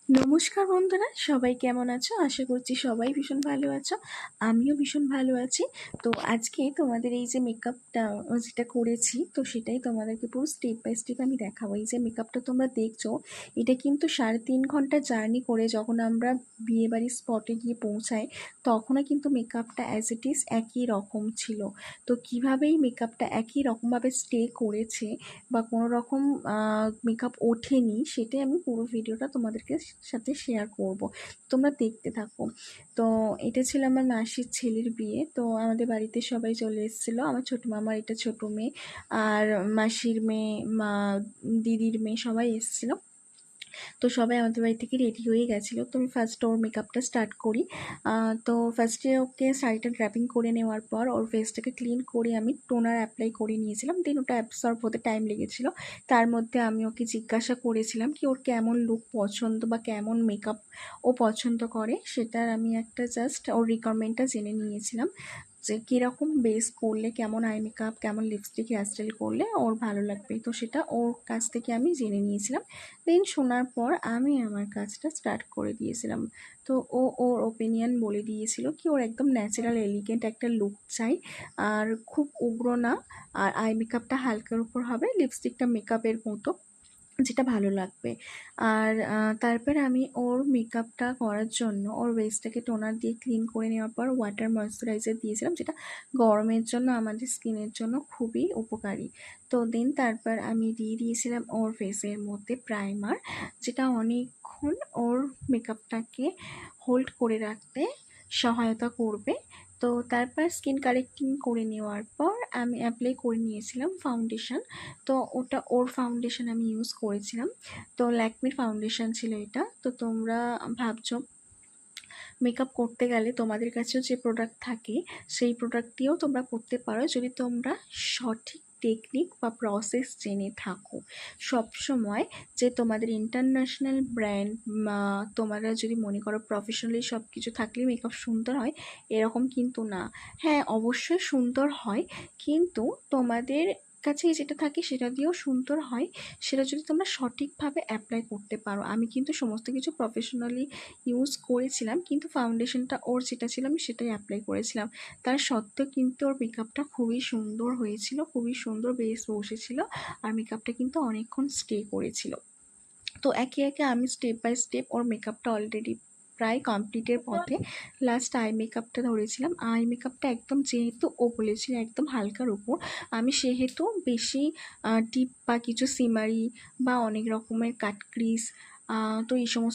নমস্কার বন্ধুরা, সবাই কেমন আছো? আশা করছি সবাই ভীষণ ভালো আছো। আমিও ভীষণ ভালো আছি। তো আজকে তোমাদের এই যে মেকআপটা যেটা করেছি, তো সেটাই তোমাদেরকে পুরো স্টেপ বাই স্টেপ আমি দেখাবো। এই যে মেকআপটা তোমরা দেখছো, এটা কিন্তু 3.5 ঘন্টা জার্নি করে যখন আমরা বিয়েবাড়ির স্পটে গিয়ে পৌঁছাই, তখনও কিন্তু মেকআপটা অ্যাজ ইট ইজ একই রকম ছিল। তো কীভাবে এই মেকআপটা একই রকমভাবে স্টে করেছে বা কোনো রকম মেকআপ ওঠেনি, সেটাই আমি পুরো ভিডিওটা তোমাদেরকে সাথে শেয়ার করব। তোমরা দেখতে থাকো। তো এটা ছিল আমার মাসির ছেলের বিয়ে। তো আমাদের বাড়িতে সবাই চলে এসেছিলো। আমার ছোটো মামার এটা ছোটো মেয়ে, আর মাসির মেয়ে, দিদির মেয়ে সবাই এসেছিলো। তো সবাই আমাদের বাড়ি থেকে রেডি হয়ে গেছিলো। তো আমি ফার্স্ট ওর মেকআপটা স্টার্ট করি। তো ফার্স্টে ওকে শাড়িটা ড্র্যাপিং করে নেওয়ার পর ওর ফেসটাকে ক্লিন করে আমি টোনার অ্যাপ্লাই করে নিয়েছিলাম। দেন ওটা অ্যাবসর্ব হতে টাইম লেগেছিলো। তার মধ্যে আমি ওকে জিজ্ঞাসা করেছিলাম কি ওর কেমন লুক পছন্দ বা কেমন মেকআপ ও পছন্দ করে, সেটার আমি একটা জাস্ট ওর রিকোয়ারমেন্টটা জেনে নিয়েছিলাম যে কীরকম বেস করলে, কেমন আই মেকআপ, কেমন লিপস্টিক হেয়ারস্টাইল করলে ওর ভালো লাগবে। তো সেটা ওর কাছ থেকে আমি জেনে নিয়েছিলাম। দেন শোনার পর আমি আমার কাজটা স্টার্ট করে দিয়েছিলাম। তো ওর ওপিনিয়ন বলে দিয়েছিল কি ওর একদম ন্যাচারাল এলিগেন্ট একটা লুক চাই, আর খুব উগ্র না, আর আই মেকআপটা হালকার উপর হবে, লিপস্টিকটা মেকআপের মতো, যেটা ভালো লাগবে। আর তারপর আমি ওর মেকআপটা করার জন্য ওর বেসটাকে টোনার দিয়ে ক্লিন করে নেওয়ার পর ওয়াটার ময়েশ্চারাইজার দিয়েছিলাম, যেটা গরমের জন্য আমাদের স্কিনের জন্য খুবই উপকারী। তো দেন তারপর আমি দিয়ে দিয়েছিলাম ওর ফেসের মধ্যে প্রাইমার, যেটা অনেকক্ষণ ওর মেকআপটাকে হোল্ড করে রাখতে সহায়তা করবে। তো তারপর স্কিন কারেক্টিং করে নেওয়ার পর আমি অ্যাপ্লাই করে নিয়েছিলাম ফাউন্ডেশন। তো ওর ফাউন্ডেশন আমি ইউজ করেছিলাম। তো ল্যাকমির ফাউন্ডেশন ছিল এটা। তো তোমরা ভাবছো মেকআপ করতে গেলে তোমাদের কাছেও যে প্রোডাক্ট থাকে সেই প্রোডাক্ট দিয়েও তোমরা করতে পারো, যদি তোমরা সঠিক টেকনিক বা প্রসেস জেনে থাকো। সবসময় যে তোমাদের ইন্টারন্যাশনাল ব্র্যান্ড, তোমরা যদি মনে করো প্রফেশনালি সব কিছু থাকলেই মেকআপ সুন্দর হয়, এরকম কিন্তু না। হ্যাঁ, অবশ্যই সুন্দর হয়, কিন্তু তোমাদের কাছে যেটা থাকে সেটা দিয়েও সুন্দর হয়, সেটা যদি তোমরা সঠিকভাবে অ্যাপ্লাই করতে পারো। আমি কিন্তু সমস্ত কিছু প্রফেশনালি ইউজ করেছিলাম, কিন্তু ফাউন্ডেশনটা ওর যেটা ছিল আমি সেটাই অ্যাপ্লাই করেছিলাম। তার সত্ত্বেও কিন্তু ওর মেকআপটা খুবই সুন্দর হয়েছিল, খুবই সুন্দর বেস বসেছিল, আর মেকআপটা কিন্তু অনেকক্ষণ স্টে করেছিল। তো একে একে আমি স্টেপ বাই স্টেপ ওর মেকআপটা অলরেডি প্রায় কমপ্লিটের পথে। লাস্ট আই মেকআপটা ধরেছিলাম। আই মেকআপটা একদম, যেহেতু ও বলেছিল একদম হালকার উপর, আমি সেহেতু বেশি টিপ বা কিছু সিমারি বা অনেক রকমের কাট ক্রিজ, তো এই সমস্ত